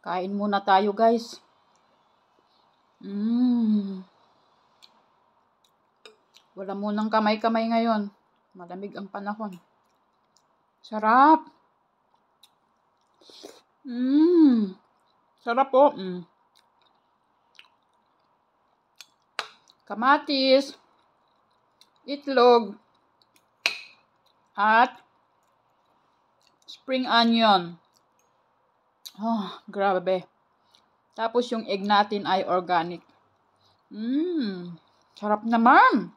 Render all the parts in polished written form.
Kain muna tayo, guys. Wala munang kamay-kamay ngayon. Malamig ang panahon. Sarap. Sarap po. Kamatis, itlog, at spring onion. Oh, grabe. Tapos yung egg natin ay organic. Sarap naman.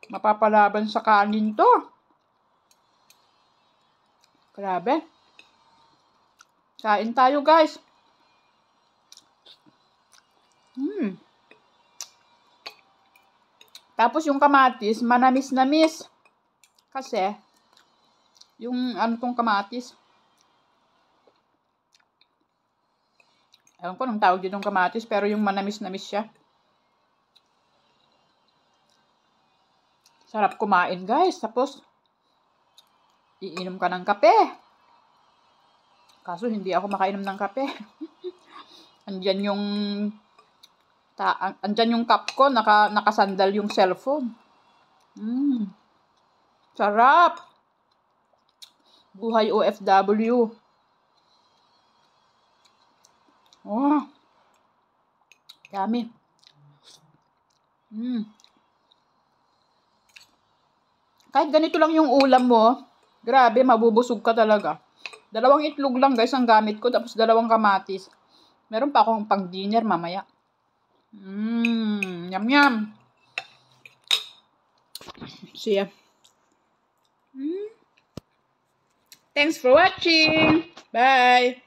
Mapapalaban sa kanin to. Grabe. Kain tayo, guys. Tapos yung kamatis, manamis-namis. Kasi, yung ano tong kamatis. Ewan ko nung tawag din ng kamatis, pero yung manamis-namis siya. Sarap kumain, guys. Tapos, iinom ka ng kape. Kaso, hindi ako makainom ng kape. Andyan yung cup ko, nakasandal yung cellphone. Sarap. Buhay OFW. Oh. Yummy. Kahit ganito lang yung ulam mo, grabe, mabubusog ka talaga. 2 itlog lang, guys, ang gamit ko, tapos 2 kamatis. Meron pa akong pang dinner mamaya. Yum yum. See ya. Thanks for watching. Bye.